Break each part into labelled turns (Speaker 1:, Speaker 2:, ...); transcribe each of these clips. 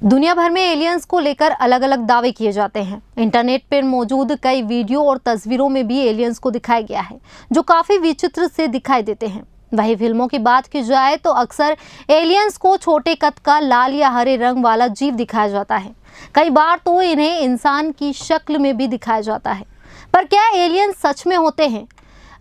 Speaker 1: दुनिया भर में एलियंस को लेकर अलग अलग दावे किए जाते हैं। इंटरनेट पर मौजूद कई वीडियो और तस्वीरों में भी एलियंस को दिखाया गया है, जो काफी विचित्र से दिखाई देते हैं। वही फिल्मों की बात की जाए तो अक्सर एलियंस को छोटे कद का लाल या हरे रंग वाला जीव दिखाया जाता है। कई बार तो इन्हें इंसान की शक्ल में भी दिखाया जाता है। पर क्या एलियंस सच में होते हैं?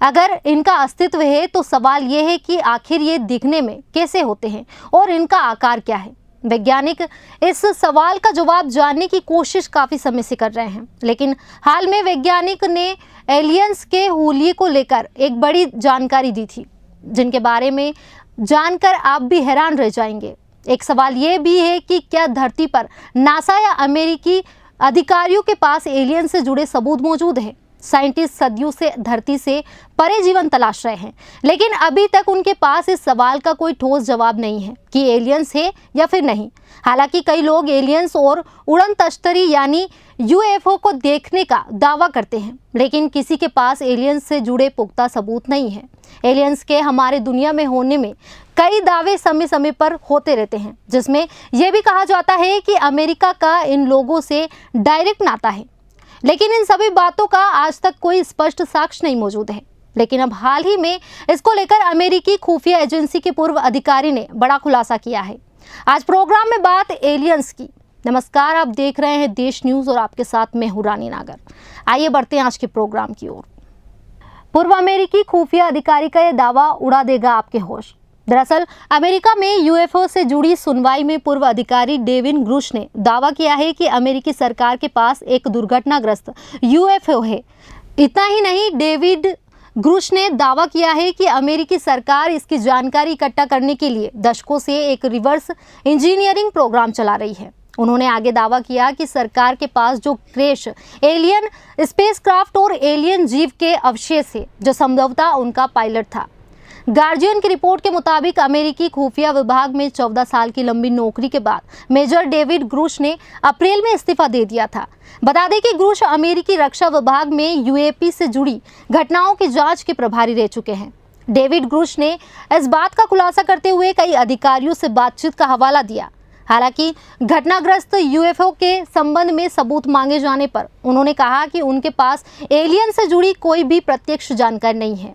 Speaker 1: अगर इनका अस्तित्व है तो सवाल ये है कि आखिर ये दिखने में कैसे होते हैं और इनका आकार क्या है। वैज्ञानिक इस सवाल का जवाब जानने की कोशिश काफी समय से कर रहे हैं, लेकिन हाल में वैज्ञानिक ने एलियंस के हुलिये को लेकर एक बड़ी जानकारी दी थी, जिनके बारे में जानकर आप भी हैरान रह जाएंगे। एक सवाल ये भी है कि क्या धरती पर नासा या अमेरिकी अधिकारियों के पास एलियन से जुड़े सबूत मौजूद हैं? साइंटिस्ट सदियों से धरती से परे जीवन तलाश रहे हैं, लेकिन अभी तक उनके पास इस सवाल का कोई ठोस जवाब नहीं है कि एलियंस है या फिर नहीं। हालांकि कई लोग एलियंस और उड़न तश्तरी यानी यूएफओ को देखने का दावा करते हैं, लेकिन किसी के पास एलियंस से जुड़े पुख्ता सबूत नहीं है। एलियंस के हमारे दुनिया में होने में कई दावे समय समय पर होते रहते हैं, जिसमें यह भी कहा जाता है कि अमेरिका का इन लोगों से डायरेक्ट नाता है, लेकिन इन सभी बातों का आज तक कोई स्पष्ट साक्ष्य नहीं मौजूद है। लेकिन अब हाल ही में इसको लेकर अमेरिकी खुफिया एजेंसी के पूर्व अधिकारी ने बड़ा खुलासा किया है। आज प्रोग्राम में बात एलियंस की। नमस्कार, आप देख रहे हैं देश न्यूज और आपके साथ मैं हूं रानी नागर। आइए बढ़ते हैं आज के प्रोग्राम की ओर। पूर्व अमेरिकी खुफिया अधिकारी का यह दावा उड़ा देगा आपके होश। दरअसल अमेरिका में यूएफओ से जुड़ी सुनवाई में पूर्व अधिकारी डेविड ग्रूश ने दावा किया है कि अमेरिकी सरकार के पास एक दुर्घटनाग्रस्त यूएफओ है। इतना ही नहीं, डेविड ग्रूश ने दावा किया है कि अमेरिकी सरकार इसकी जानकारी इकट्ठा करने के लिए दशकों से एक रिवर्स इंजीनियरिंग प्रोग्राम चला रही है। उन्होंने आगे दावा किया कि सरकार के पास जो क्रैश एलियन स्पेसक्राफ्ट और एलियन जीव के अवशेष है, जो संभवतः उनका पायलट था। गार्जियन की रिपोर्ट के मुताबिक अमेरिकी खुफिया विभाग में 14 साल की लंबी नौकरी के बाद मेजर डेविड ग्रूश ने अप्रैल में इस्तीफा दे दिया था। बता दें कि ग्रूश अमेरिकी रक्षा विभाग में यूएपी से जुड़ी घटनाओं की जांच के प्रभारी रह चुके हैं। डेविड ग्रूश ने इस बात का खुलासा करते हुए कई अधिकारियों से बातचीत का हवाला दिया। हालांकि घटनाग्रस्त यूएफओ के संबंध में सबूत मांगे जाने पर उन्होंने कहा कि उनके पास एलियन से जुड़ी कोई भी प्रत्यक्ष जानकारी नहीं है,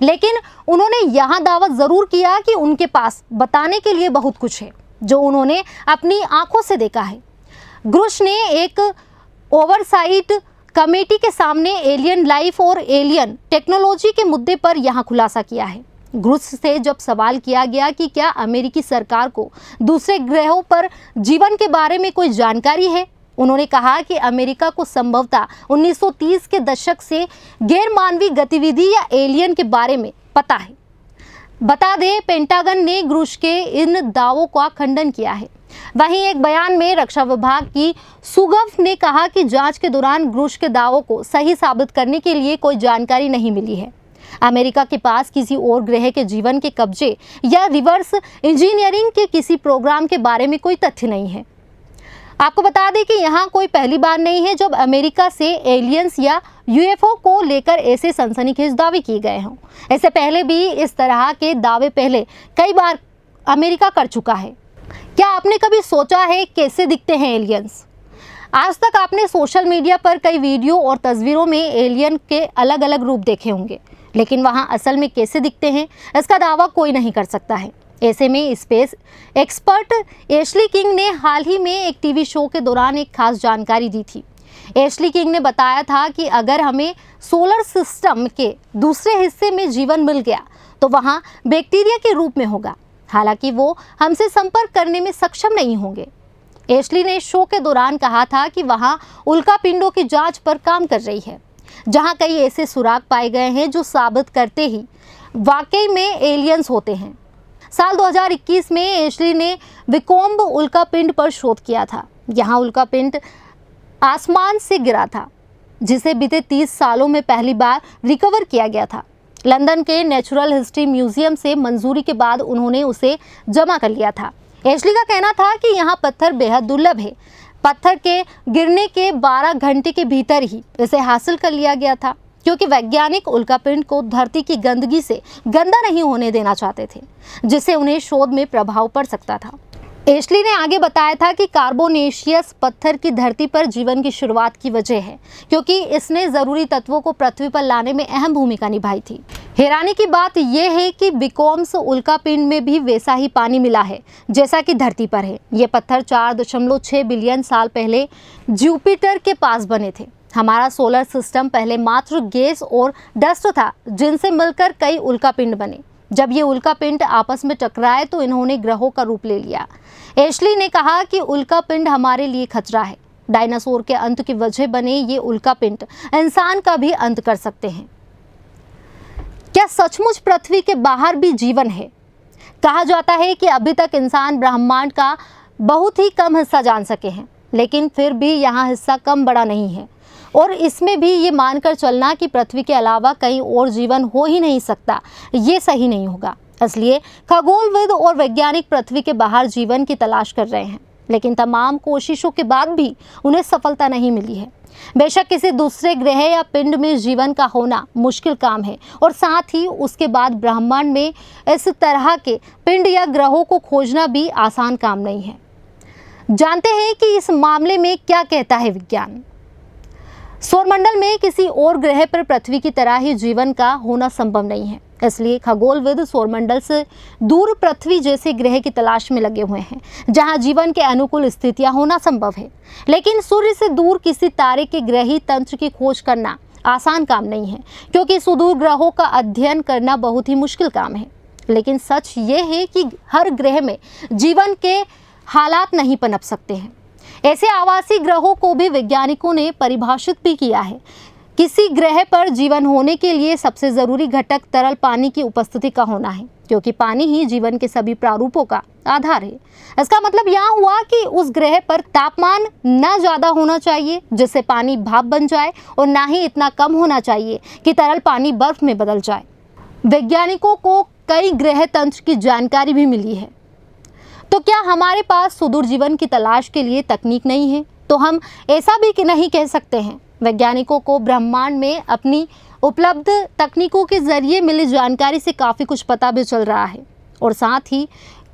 Speaker 1: लेकिन उन्होंने यहां दावा जरूर किया कि उनके पास बताने के लिए बहुत कुछ है, जो उन्होंने अपनी आंखों से देखा है। ग्रूश ने एक ओवरसाइट कमेटी के सामने एलियन लाइफ और एलियन टेक्नोलॉजी के मुद्दे पर यहां खुलासा किया है। ग्रूश से जब सवाल किया गया कि क्या अमेरिकी सरकार को दूसरे ग्रहों पर जीवन के बारे में कोई जानकारी है, उन्होंने कहा कि अमेरिका को संभवतः 1930 के दशक से गैर मानवीय गतिविधि या एलियन के बारे में पता है। बता दें, पेंटागन ने ग्रूश के इन दावों का खंडन किया है। वहीं एक बयान में रक्षा विभाग की सुगफ ने कहा कि जांच के दौरान ग्रूश के दावों को सही साबित करने के लिए कोई जानकारी नहीं मिली है। अमेरिका के पास किसी और ग्रह के जीवन के कब्जे या रिवर्स इंजीनियरिंग के किसी प्रोग्राम के बारे में कोई तथ्य नहीं है। आपको बता दें कि यहाँ कोई पहली बार नहीं है जब अमेरिका से एलियंस या यूएफओ को लेकर ऐसे सनसनीखेज दावे किए गए हों। इससे पहले भी इस तरह के दावे पहले कई बार अमेरिका कर चुका है। क्या आपने कभी सोचा है कैसे दिखते हैं एलियंस? आज तक आपने सोशल मीडिया पर कई वीडियो और तस्वीरों में एलियन के अलग अलग रूप देखे होंगे, लेकिन वहाँ असल में कैसे दिखते हैं इसका दावा कोई नहीं कर सकता है। ऐसे में स्पेस एक्सपर्ट एशली किंग ने हाल ही में एक टीवी शो के दौरान एक खास जानकारी दी थी। एशली किंग ने बताया था कि अगर हमें सोलर सिस्टम के दूसरे हिस्से में जीवन मिल गया तो वहाँ बैक्टीरिया के रूप में होगा। हालांकि वो हमसे संपर्क करने में सक्षम नहीं होंगे। एशली ने शो के दौरान कहा था कि वहाँ उल्कापिंडों की जांच पर काम कर रही है, जहाँ कई ऐसे सुराग पाए गए हैं जो साबित करते ही वाकई में एलियंस होते हैं। साल 2021 में एशली ने विकोम्ब उल्कापिंड पर शोध किया था। यहाँ उल्कापिंड आसमान से गिरा था, जिसे बीते 30 सालों में पहली बार रिकवर किया गया था। लंदन के नेचुरल हिस्ट्री म्यूजियम से मंजूरी के बाद उन्होंने उसे जमा कर लिया था। एशली का कहना था कि यहाँ पत्थर बेहद दुर्लभ है। पत्थर के गिरने के 12 घंटे के भीतर ही इसे हासिल कर लिया गया था, क्योंकि वैज्ञानिक उल्कापिंड को धरती की गंदगी से गंदा नहीं होने देना चाहते थे, जिससे उन्हें शोध में प्रभाव पड़ सकता था। एशली ने आगे बताया था कि कार्बोनेशियस पत्थर की धरती पर जीवन की शुरुआत की वजह है, क्योंकि इसने जरूरी तत्वों को पृथ्वी पर लाने में अहम भूमिका निभाई थी। हैरानी की बात यह है कि बिकॉम्स उल्कापिंड में भी वैसा ही पानी मिला है जैसा कि धरती पर है। ये पत्थर 4.6 बिलियन साल पहले जुपिटर के पास बने थे। हमारा सोलर सिस्टम पहले मात्र गैस और डस्ट था, जिनसे मिलकर कई उल्कापिंड बने। जब ये उल्कापिंड आपस में टकराए तो इन्होंने ग्रहों का रूप ले लिया। एशली ने कहा कि उल्कापिंड हमारे लिए खतरा है। डायनासोर के अंत की वजह बने ये उल्कापिंड इंसान का भी अंत कर सकते हैं। क्या सचमुच पृथ्वी के बाहर भी जीवन है? कहा जाता है कि अभी तक इंसान ब्रह्मांड का बहुत ही कम हिस्सा जान सके हैं, लेकिन फिर भी यहाँ हिस्सा कम बड़ा नहीं है और इसमें भी ये मानकर चलना कि पृथ्वी के अलावा कहीं और जीवन हो ही नहीं सकता, ये सही नहीं होगा। इसलिए खगोलविद और वैज्ञानिक पृथ्वी के बाहर जीवन की तलाश कर रहे हैं, लेकिन तमाम कोशिशों के बाद भी उन्हें सफलता नहीं मिली है। बेशक किसी दूसरे ग्रह या पिंड में जीवन का होना मुश्किल काम है और साथ ही उसके बाद ब्रह्मांड में इस तरह के पिंड या ग्रहों को खोजना भी आसान काम नहीं है। जानते हैं कि इस मामले में क्या कहता है विज्ञान। सौरमंडल में किसी और ग्रह पर पृथ्वी की तरह ही जीवन का होना संभव नहीं है। इसलिए खगोलविद सौरमंडल से दूर पृथ्वी जैसे ग्रह की तलाश में लगे हुए हैं जहां जीवन के अनुकूल स्थितियां होना संभव है। लेकिन सूर्य से दूर किसी तारे के ग्रही तंत्र की खोज करना आसान काम नहीं है, क्योंकि सुदूर ग्रहों का अध्ययन करना बहुत ही मुश्किल काम है। लेकिन सच ये है कि हर ग्रह में जीवन के हालात नहीं पनप सकते हैं। ऐसे आवासीय ग्रहों को भी वैज्ञानिकों ने परिभाषित भी किया है। किसी ग्रह पर जीवन होने के लिए सबसे जरूरी घटक तरल पानी की उपस्थिति का होना है, क्योंकि पानी ही जीवन के सभी प्रारूपों का आधार है। इसका मतलब यह हुआ कि उस ग्रह पर तापमान ना ज्यादा होना चाहिए जिससे पानी भाप बन जाए और ना ही इतना कम होना चाहिए कि तरल पानी बर्फ में बदल जाए। वैज्ञानिकों को कई ग्रह तंत्र की जानकारी भी मिली है। तो क्या हमारे पास सुदूर जीवन की तलाश के लिए तकनीक नहीं है? तो हम ऐसा भी नहीं कह सकते हैं। वैज्ञानिकों को ब्रह्मांड में अपनी उपलब्ध तकनीकों के जरिए मिली जानकारी से काफ़ी कुछ पता भी चल रहा है और साथ ही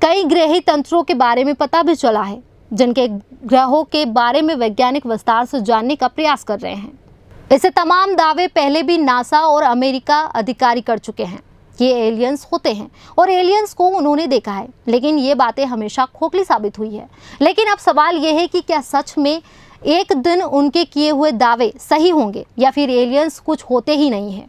Speaker 1: कई ग्रही तंत्रों के बारे में पता भी चला है, जिनके ग्रहों के बारे में वैज्ञानिक विस्तार से जानने का प्रयास कर रहे हैं। ऐसे तमाम दावे पहले भी नासा और अमेरिका अधिकारी कर चुके हैं। ये एलियंस होते हैं और एलियंस को उन्होंने देखा है, लेकिन ये बातें हमेशा खोखली साबित हुई है। लेकिन अब सवाल ये है कि क्या सच में एक दिन उनके किए हुए दावे सही होंगे या फिर एलियंस कुछ होते ही नहीं है?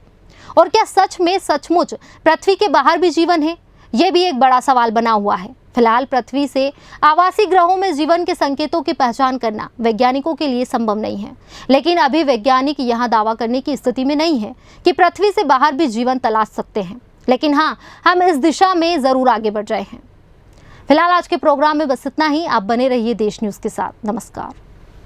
Speaker 1: और क्या सच में सचमुच पृथ्वी के बाहर भी जीवन है? ये भी एक बड़ा सवाल बना हुआ है। फिलहाल पृथ्वी से आवासीय ग्रहों में जीवन के संकेतों की पहचान करना वैज्ञानिकों के लिए संभव नहीं है, लेकिन अभी वैज्ञानिक यह दावा करने की स्थिति में नहीं है कि पृथ्वी से बाहर भी जीवन तलाश सकते हैं। लेकिन हाँ, हम इस दिशा में ज़रूर आगे बढ़ रहे हैं। फिलहाल आज के प्रोग्राम में बस इतना ही। आप बने रहिए देश न्यूज़ के साथ। नमस्कार।